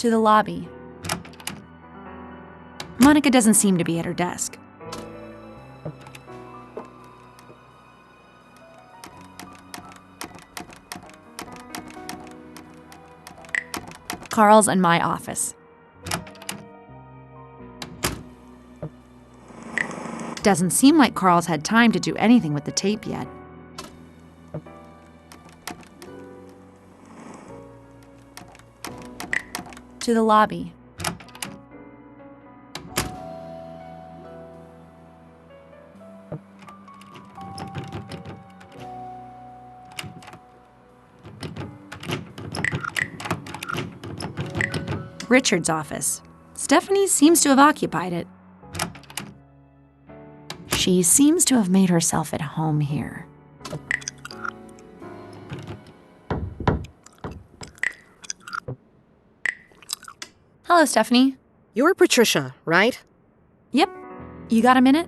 To the lobby. Monica doesn't seem to be at her desk. Carl's in my office. Doesn't seem like Carl's had time to do anything with the tape yet. To the lobby. Richard's office. Stephanie seems to have occupied it. She seems to have made herself at home here. Hello, Stephanie. You're Patricia, right? Yep. You got a minute?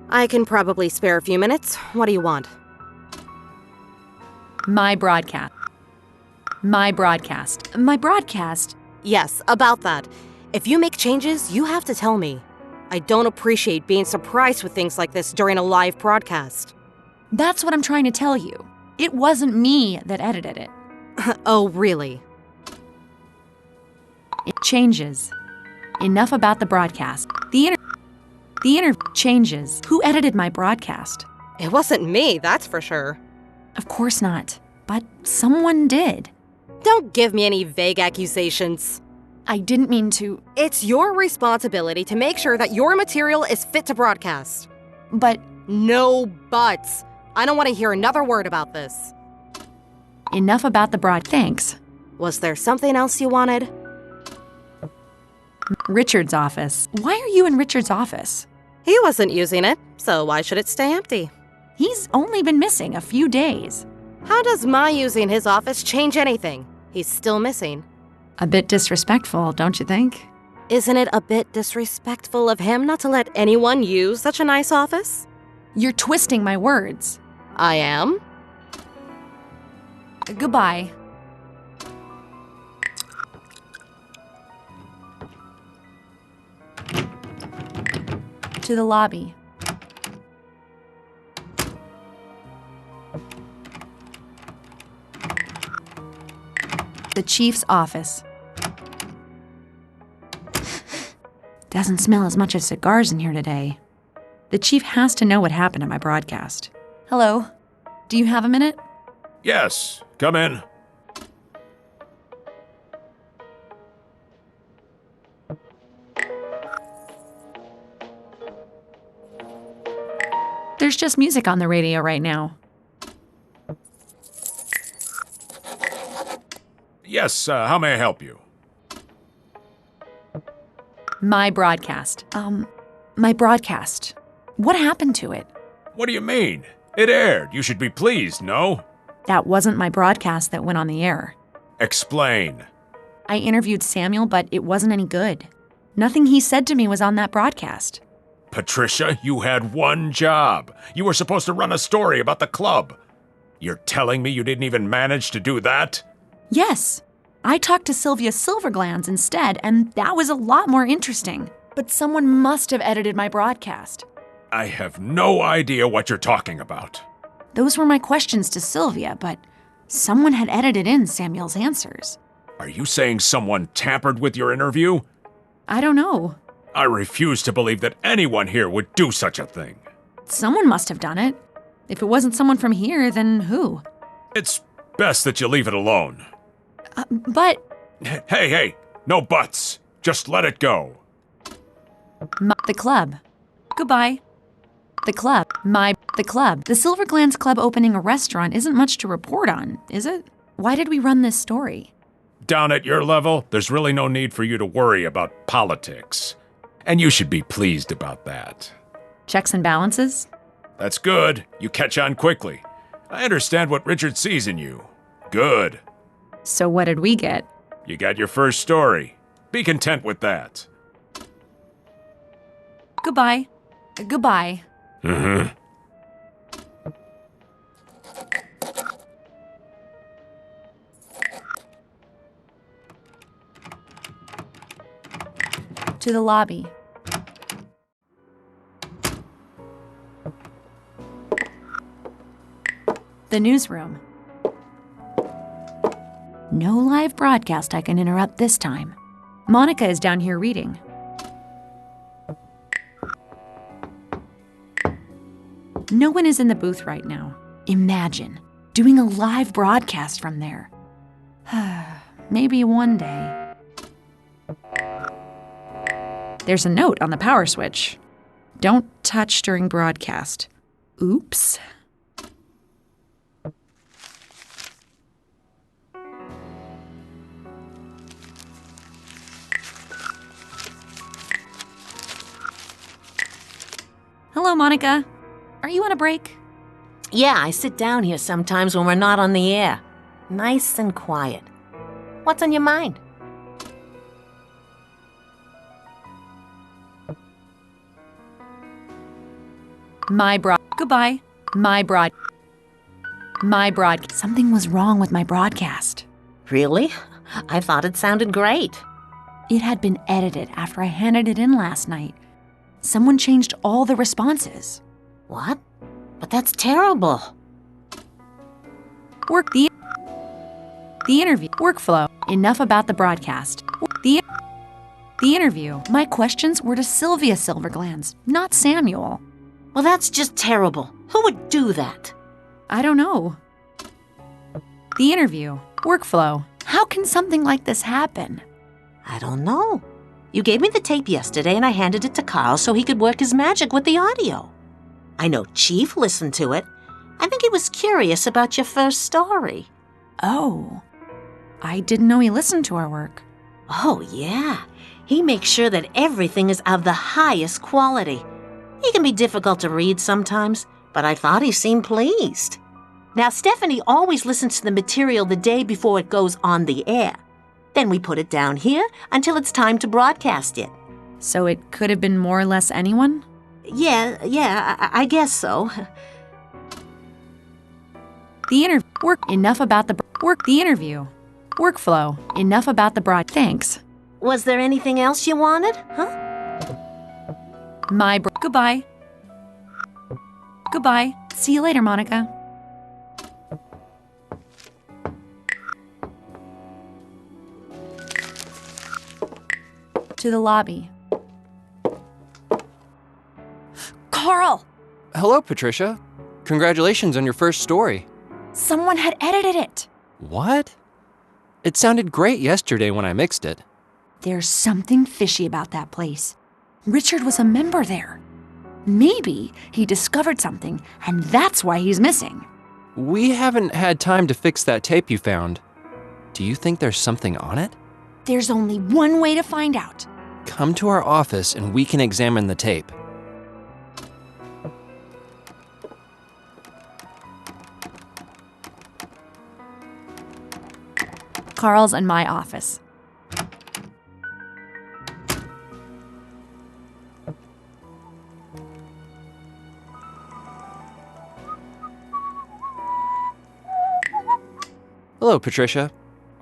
I can probably spare a few minutes. What do you want? My broadcast. My broadcast. Yes, about that. If you make changes, you have to tell me. I don't appreciate being surprised with things like this during a live broadcast. That's what I'm trying to tell you. It wasn't me that edited it. Oh, really? It changes. Enough about the broadcast. The interview changes. Who edited my broadcast? It wasn't me, that's for sure. Of course not. But someone did. Don't give me any vague accusations. I didn't mean to. It's your responsibility to make sure that your material is fit to broadcast. But. No buts. I don't want to hear another word about this. Enough about the Thanks. Was there something else you wanted? Richard's office. Why are you in Richard's office? He wasn't using it, so why should it stay empty? He's only been missing a few days. How does my using his office change anything? He's still missing. A bit disrespectful, don't you think? Isn't it a bit disrespectful of him not to let anyone use such a nice office? You're twisting my words. I am? Goodbye. To the lobby. The chief's office. Doesn't smell as much of cigars in here today. The chief has to know what happened at my broadcast. Hello. Do you have a minute? Yes, come in. There's just music on the radio right now. Yes, how may I help you? My broadcast. My broadcast. What happened to it? What do you mean? It aired. You should be pleased, no? That wasn't my broadcast that went on the air. Explain. I interviewed Samuel, but it wasn't any good. Nothing he said to me was on that broadcast. Patricia, you had one job. You were supposed to run a story about the club. You're telling me you didn't even manage to do that? Yes. I talked to Sylvia Silverglands instead, and that was a lot more interesting. But someone must have edited my broadcast. I have no idea what you're talking about. Those were my questions to Sylvia, but someone had edited in Samuel's answers. Are you saying someone tampered with your interview? I don't know. I refuse to believe that anyone here would do such a thing. Someone must have done it. If it wasn't someone from here, then who? It's best that you leave it alone. But... Hey, no buts. Just let it go. The club. Goodbye. The club. The club. The Silverglands Club opening a restaurant isn't much to report on, is it? Why did we run this story? Down at your level, there's really no need for you to worry about politics. And you should be pleased about that. Checks and balances? That's good. You catch on quickly. I understand what Richard sees in you. Good. So what did we get? You got your first story. Be content with that. Goodbye. Goodbye. Mm-hmm. To the lobby. The newsroom. No live broadcast I can interrupt this time. Monica is down here reading. No one is in the booth right now. Imagine doing a live broadcast from there. Maybe one day. There's a note on the power switch. Don't touch during broadcast. Oops. Hello, Monica. Are you on a break? Yeah, I sit down here sometimes when we're not on the air. Nice and quiet. What's on your mind? Goodbye. Something was wrong with my broadcast. Really? I thought it sounded great. It had been edited after I handed it in last night. Someone changed all the responses. What? But that's terrible. The interview. Workflow. Enough about the broadcast. The interview. My questions were to Sylvia Silverglands, not Samuel. Well, that's just terrible. Who would do that? I don't know. The interview. Workflow. How can something like this happen? I don't know. You gave me the tape yesterday and I handed it to Carl so he could work his magic with the audio. I know Chief listened to it. I think he was curious about your first story. Oh. I didn't know he listened to our work. Oh, yeah. He makes sure that everything is of the highest quality. He can be difficult to read sometimes, but I thought he seemed pleased. Now, Stephanie always listens to the material the day before it goes on the air. Then we put it down here until it's time to broadcast it. So it could have been more or less anyone? Yeah, I guess so. The interview. Enough about the interview. Workflow. Enough about the Thanks. Was there anything else you wanted, huh? Goodbye. Goodbye. See you later, Monica. To the lobby. Carl! Hello, Patricia. Congratulations on your first story. Someone had edited it. What? It sounded great yesterday when I mixed it. There's something fishy about that place. Richard was a member there. Maybe he discovered something, and that's why he's missing. We haven't had time to fix that tape you found. Do you think there's something on it? There's only one way to find out. Come to our office and we can examine the tape. Carl's in my office. Hello, Patricia.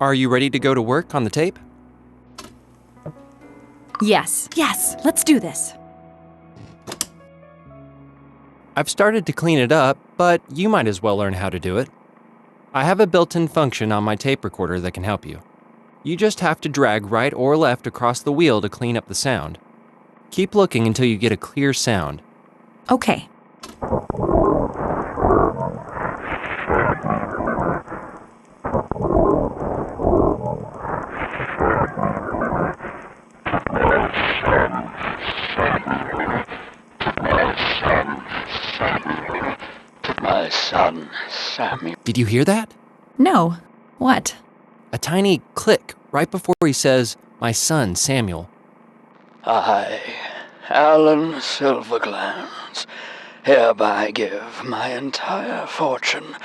Are you ready to go to work on the tape? Yes, let's do this. I've started to clean it up, but you might as well learn how to do it. I have a built-in function on my tape recorder that can help you. You just have to drag right or left across the wheel to clean up the sound. Keep looking until you get a clear sound. Okay. My son, Samuel. Did you hear that? No. What? A tiny click right before he says, "My son, Samuel." I, Alan Silverglands, hereby give my entire fortune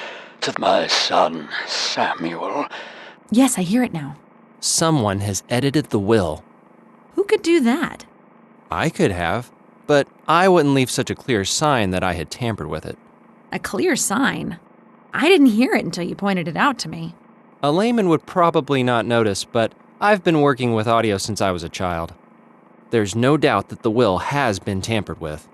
to my son, Samuel. Yes, I hear it now. Someone has edited the will. Who could do that? I could have, but I wouldn't leave such a clear sign that I had tampered with it. A clear sign? I didn't hear it until you pointed it out to me. A layman would probably not notice, but I've been working with audio since I was a child. There's no doubt that the will has been tampered with.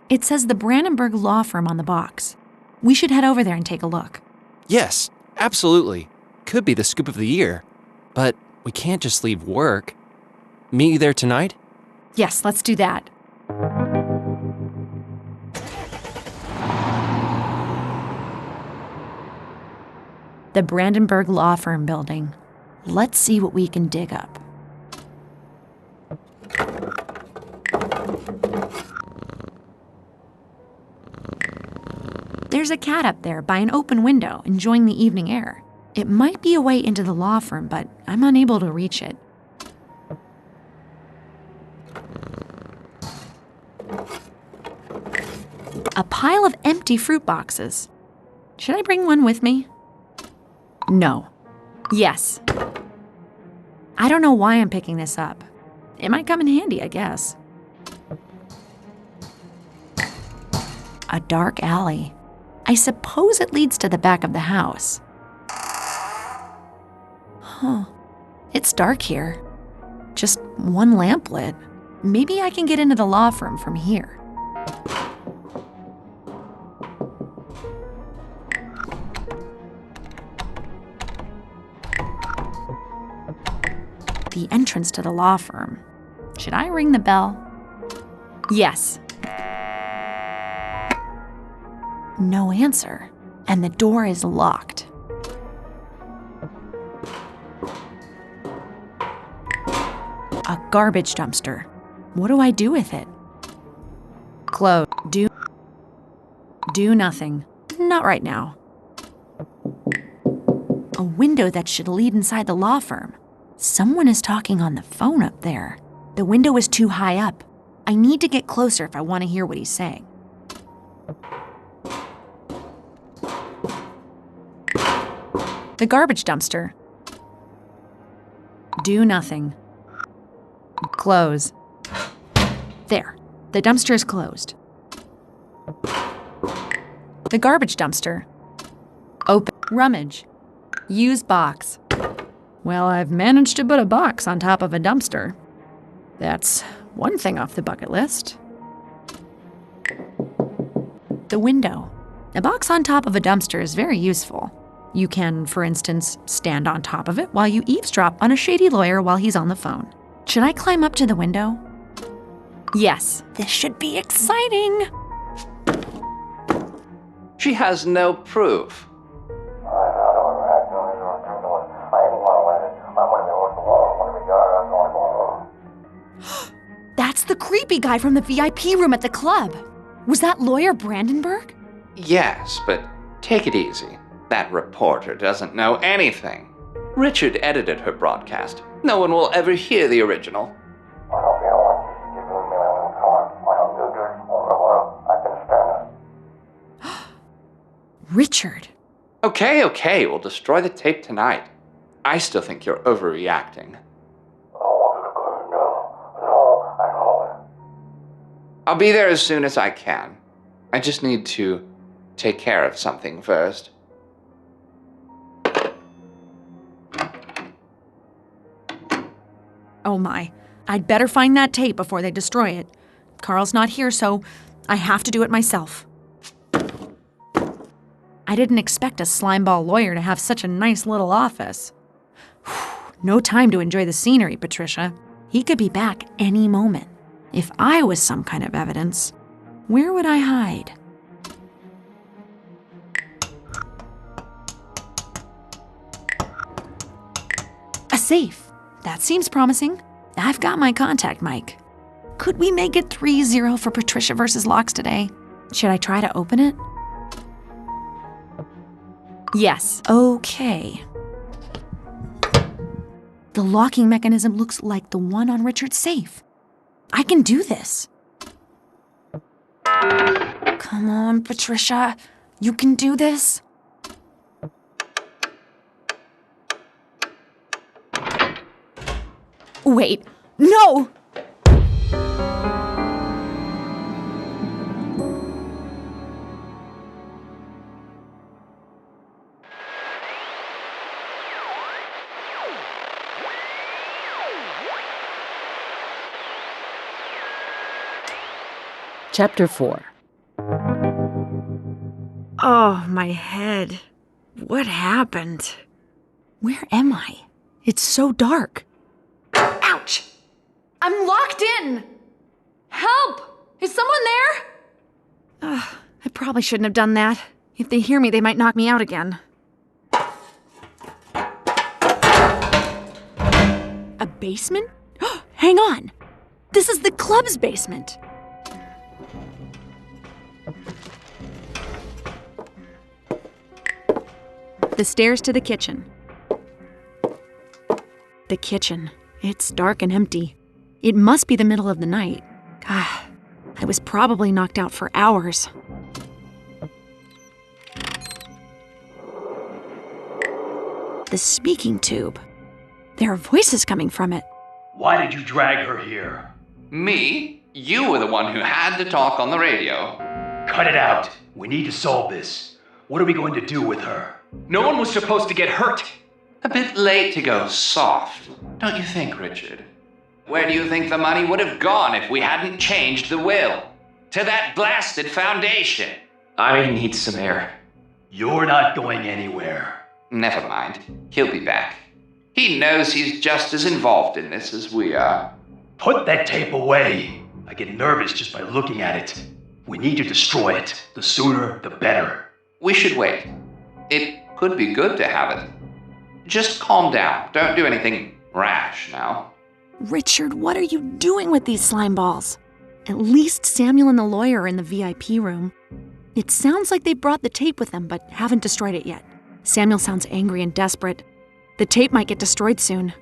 It says the Brandenburg Law Firm on the box. We should head over there and take a look. Yes, absolutely. Could be the scoop of the year. But we can't just leave work. Meet you there tonight? Yes, let's do that. The Brandenburg Law Firm building. Let's see what we can dig up. There's a cat up there by an open window, enjoying the evening air. It might be a way into the law firm, but I'm unable to reach it. A pile of empty fruit boxes. Should I bring one with me? No. Yes. I don't know why I'm picking this up. It might come in handy, I guess. A dark alley. I suppose it leads to the back of the house. Huh. It's dark here. Just one lamp lit. Maybe I can get into the law firm from here. The entrance to the law firm. Should I ring the bell? Yes. No answer, and the door is locked. A garbage dumpster. What do I do with it? Close. Do nothing. Not right now. A window that should lead inside the law firm. Someone is talking on the phone up there. The window is too high up. I need to get closer if I want to hear what he's saying. The garbage dumpster. Do nothing. Close. There. The dumpster is closed. The garbage dumpster. Open. Rummage. Use box. Well, I've managed to put a box on top of a dumpster. That's one thing off the bucket list. The window. A box on top of a dumpster is very useful. You can, for instance, stand on top of it while you eavesdrop on a shady lawyer while he's on the phone. Should I climb up to the window? Yes. This should be exciting. She has no proof. That's the creepy guy from the VIP room at the club. Was that lawyer Brandenburg? Yes, but take it easy. That reporter doesn't know anything. Richard edited her broadcast. No one will ever hear the original. Richard. Okay, we'll destroy the tape tonight. I still think you're overreacting. I'll be there as soon as I can. I just need to take care of something first. Oh my. I'd better find that tape before they destroy it. Carl's not here, so I have to do it myself. I didn't expect a slimeball lawyer to have such a nice little office. No time to enjoy the scenery, Patricia. He could be back any moment. If I was some kind of evidence, where would I hide? A safe. That seems promising. I've got my contact mic. Could we make it 3-0 for Patricia versus Locks today? Should I try to open it? Yes. Okay. The locking mechanism looks like the one on Richard's safe. I can do this. Come on, Patricia. You can do this. Wait. No! Chapter 4. Oh, my head. What happened? Where am I? It's so dark. Ouch! I'm locked in! Help! Is someone there? I probably shouldn't have done that. If they hear me, they might knock me out again. A basement? Hang on! This is the club's basement! The stairs to the kitchen. The kitchen. It's dark and empty. It must be the middle of the night. God, I was probably knocked out for hours. The speaking tube. There are voices coming from it. Why did you drag her here? Me? You were the one who had to talk on the radio. Cut it out. We need to solve this. What are we going to do with her? No one was supposed to get hurt. A bit late to go soft, don't you think, Richard? Where do you think the money would have gone if we hadn't changed the will? To that blasted foundation. I need some air. You're not going anywhere. Never mind. He'll be back. He knows he's just as involved in this as we are. Put that tape away. I get nervous just by looking at it. We need to destroy it. The sooner, the better. We should wait. It could be good to have it. Just calm down. Don't do anything rash now. Richard, what are you doing with these slime balls? At least Samuel and the lawyer are in the VIP room. It sounds like they brought the tape with them, but haven't destroyed it yet. Samuel sounds angry and desperate. The tape might get destroyed soon.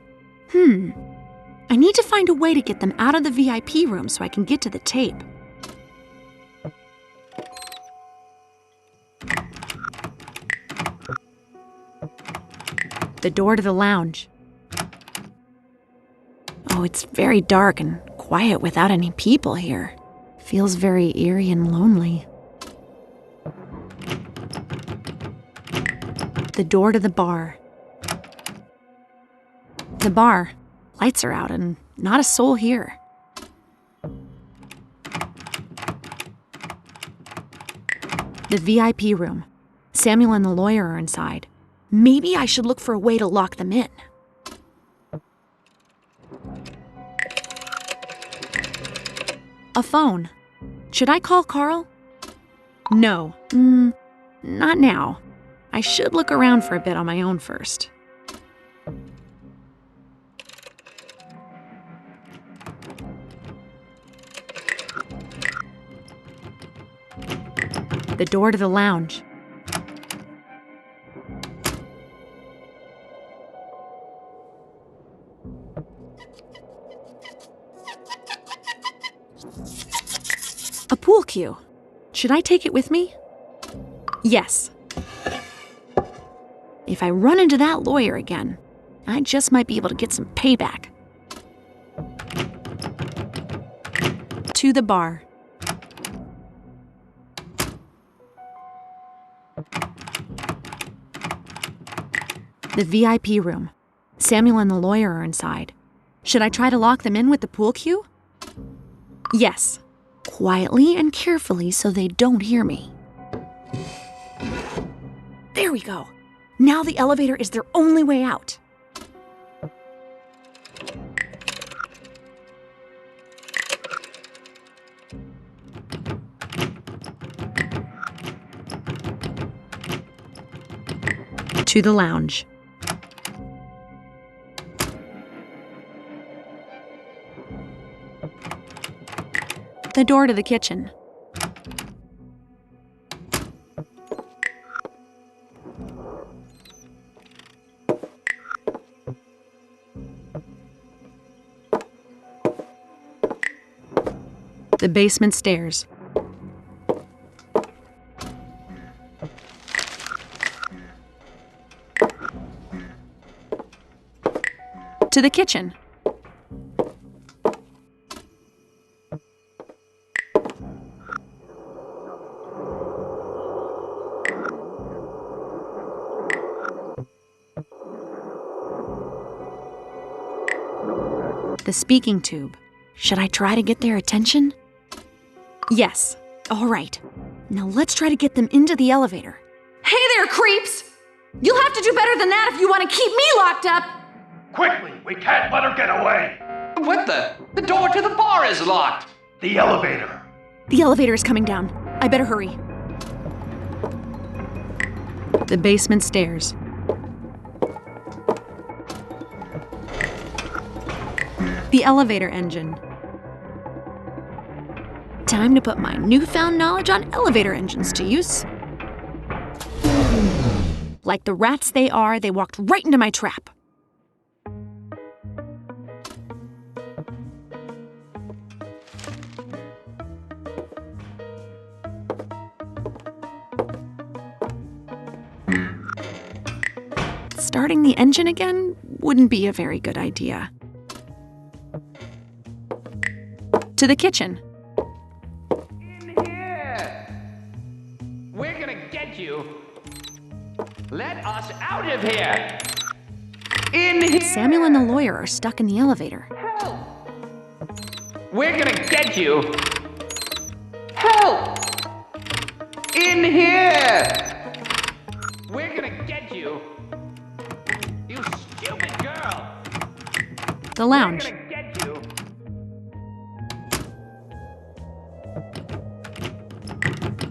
I need to find a way to get them out of the VIP room so I can get to the tape. The door to the lounge. Oh, it's very dark and quiet without any people here. Feels very eerie and lonely. The door to the bar. The bar. Lights are out and not a soul here. The VIP room. Samuel and the lawyer are inside. Maybe I should look for a way to lock them in. A phone. Should I call Carl? No. Not now. I should look around for a bit on my own first. The door to the lounge. A pool cue. Should I take it with me? Yes. If I run into that lawyer again, I just might be able to get some payback. To the bar. The VIP room. Samuel and the lawyer are inside. Should I try to lock them in with the pool cue? Yes. Quietly and carefully so they don't hear me. There we go. Now the elevator is their only way out. To the lounge. The door to the kitchen. The basement stairs. To the kitchen. The speaking tube. Should I try to get their attention? Yes. All right. Now let's try to get them into the elevator. Hey there, creeps! You'll have to do better than that if you want to keep me locked up! Quickly, we can't let her get away! What the? The door to the bar is locked! The elevator. The elevator is coming down. I better hurry. The basement stairs. The elevator engine. Time to put my newfound knowledge on elevator engines to use. Like the rats they are, they walked right into my trap. Starting the engine again wouldn't be a very good idea. To the kitchen. In here! We're gonna get you! Let us out of here! In here! Samuel and the lawyer are stuck in the elevator. Help! We're gonna get you! Help! In here! We're gonna get you! You stupid girl! The lounge. We're gonna get you!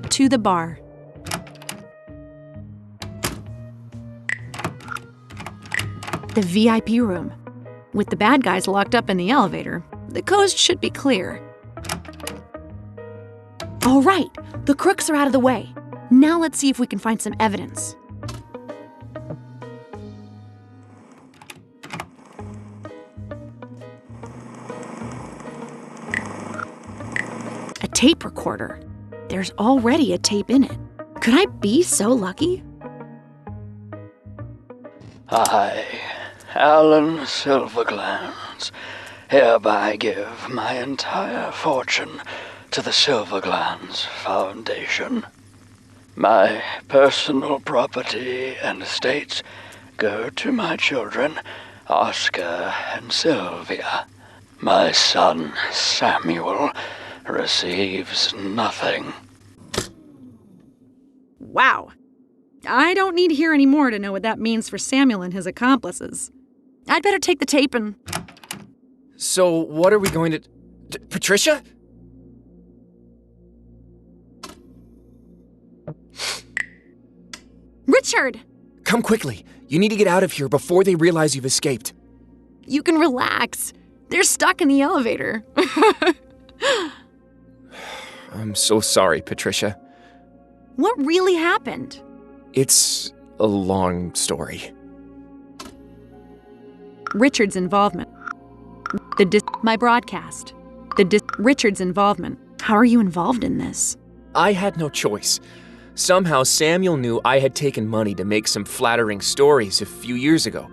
To the bar. The VIP room. With the bad guys locked up in the elevator, the coast should be clear. All right, the crooks are out of the way. Now let's see if we can find some evidence. A tape recorder. There's already a tape in it. Could I be so lucky? I, Alan Silverglands, hereby give my entire fortune to the Silverglands Foundation. My personal property and estates go to my children, Oscar and Sylvia. My son, Samuel, receives nothing. Wow. I don't need to hear any more to know what that means for Samuel and his accomplices. I'd better take the tape and... So, what are we going to... Patricia? Richard! Come quickly. You need to get out of here before they realize you've escaped. You can relax. They're stuck in the elevator. I'm so sorry, Patricia. What really happened? It's a long story. Richard's involvement. My broadcast. Richard's involvement. How are you involved in this? I had no choice. Somehow Samuel knew I had taken money to make some flattering stories a few years ago.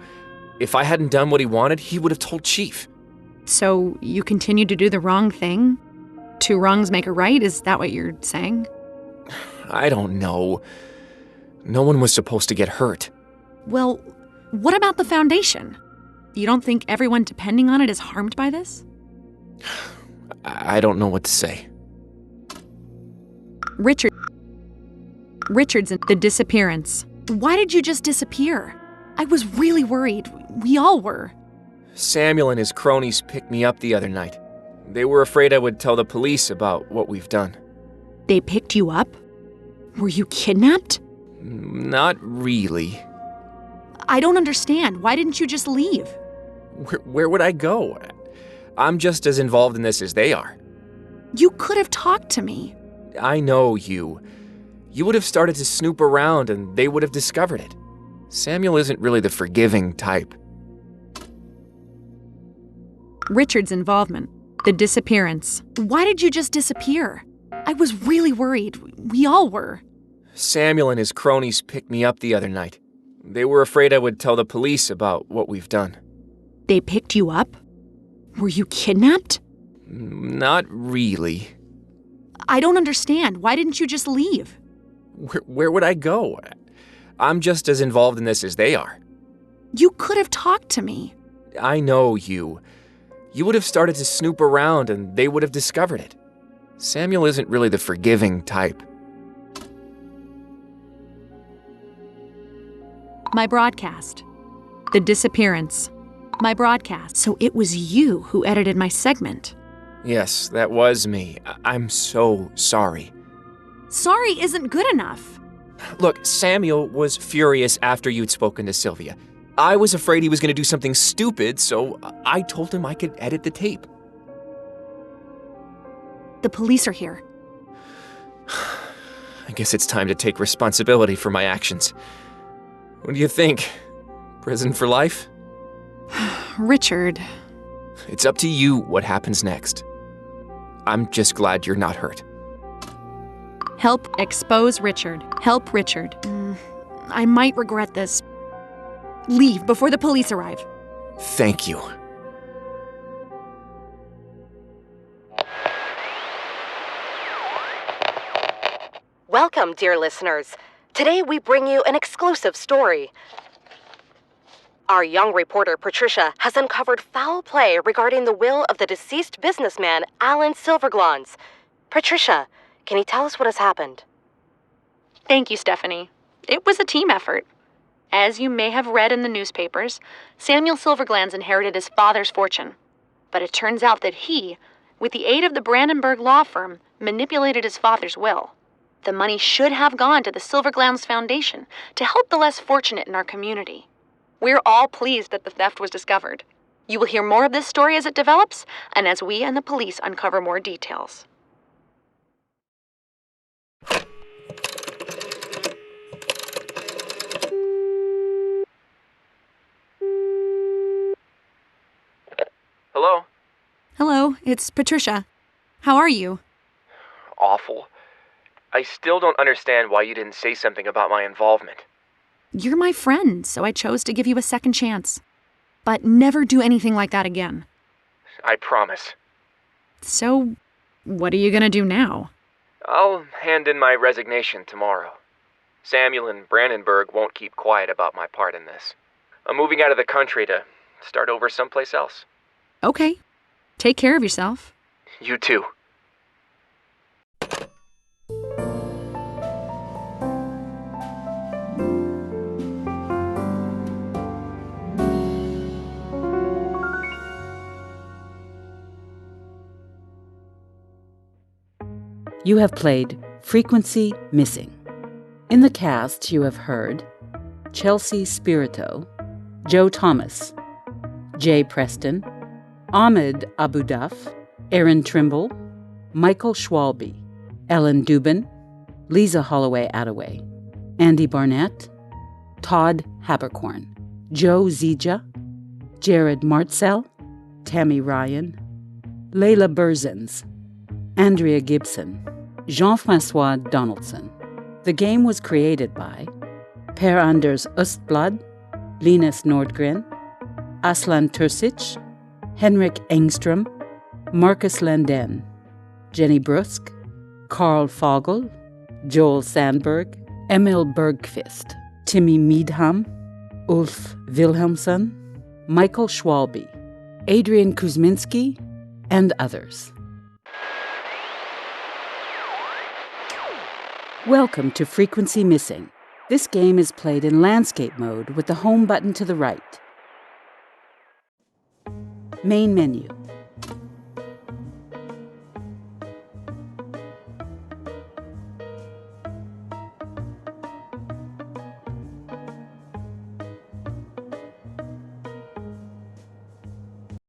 If I hadn't done what he wanted, he would have told Chief. So you continued to do the wrong thing? Two wrongs make a right? Is that what you're saying? I don't know. No one was supposed to get hurt. Well, what about the foundation? You don't think everyone depending on it is harmed by this? I don't know what to say. Richard's in the disappearance. Why did you just disappear? I was really worried. We all were. Samuel and his cronies picked me up the other night. They were afraid I would tell the police about what we've done. They picked you up? Were you kidnapped? Not really. I don't understand. Why didn't you just leave? Where would I go? I'm just as involved in this as they are. You could have talked to me. I know you. You would have started to snoop around and they would have discovered it. Samuel isn't really the forgiving type. Richard's involvement. The disappearance. Why did you just disappear? I was really worried. We all were. Samuel and his cronies picked me up the other night. They were afraid I would tell the police about what we've done. They picked you up? Were you kidnapped? Not really. I don't understand. Why didn't you just leave? Where would I go? I'm just as involved in this as they are. You could have talked to me. I know you. You would have started to snoop around and they would have discovered it. Samuel isn't really the forgiving type. My broadcast. The disappearance. My broadcast. So it was you who edited my segment. Yes, that was me. I'm so sorry. Sorry isn't good enough. Look, Samuel was furious after you'd spoken to Sylvia. I was afraid he was going to do something stupid, so I told him I could edit the tape. The police are here. I guess it's time to take responsibility for my actions. What do you think? Prison for life? Richard. It's up to you what happens next. I'm just glad you're not hurt. Help expose Richard. Help Richard. I might regret this. Leave before the police arrive. Thank you. Welcome, dear listeners. Today we bring you an exclusive story. Our young reporter, Patricia, has uncovered foul play regarding the will of the deceased businessman, Alan Silverglans. Patricia, can you tell us what has happened? Thank you, Stephanie. It was a team effort. As you may have read in the newspapers, Samuel Silverglans inherited his father's fortune. But it turns out that he, with the aid of the Brandenburg law firm, manipulated his father's will. The money should have gone to the Silverglans Foundation to help the less fortunate in our community. We're all pleased that the theft was discovered. You will hear more of this story as it develops, and as we and the police uncover more details. Hello? Hello, it's Patricia. How are you? Awful. I still don't understand why you didn't say something about my involvement. You're my friend, so I chose to give you a second chance. But never do anything like that again. I promise. So, what are you gonna do now? I'll hand in my resignation tomorrow. Samuel and Brandenburg won't keep quiet about my part in this. I'm moving out of the country to start over someplace else. Okay. Take care of yourself. You too. You have played Frequency Missing. In the cast, you have heard Chelsea Spirito, Joe Thomas, Jay Preston, Ahmed Abudaf, Aaron Trimble, Michael Schwalbe, Ellen Dubin, Lisa Holloway-Attaway, Andy Barnett, Todd Habercorn, Joe Zija, Jared Martzell, Tammy Ryan, Layla Burzens, Andrea Gibson, Jean-Francois Donaldson. The game was created by Per Anders Östblad, Linus Nordgren, Aslan Tursic, Henrik Engström, Marcus Landen, Jenny Brusk, Carl Fogel, Joel Sandberg, Emil Bergqvist, Timmy Meadham, Ulf Wilhelmsson, Michael Schwalbe, Adrian Kuzminski, and others. Welcome to Frequency Missing. This game is played in landscape mode with the home button to the right. Main menu.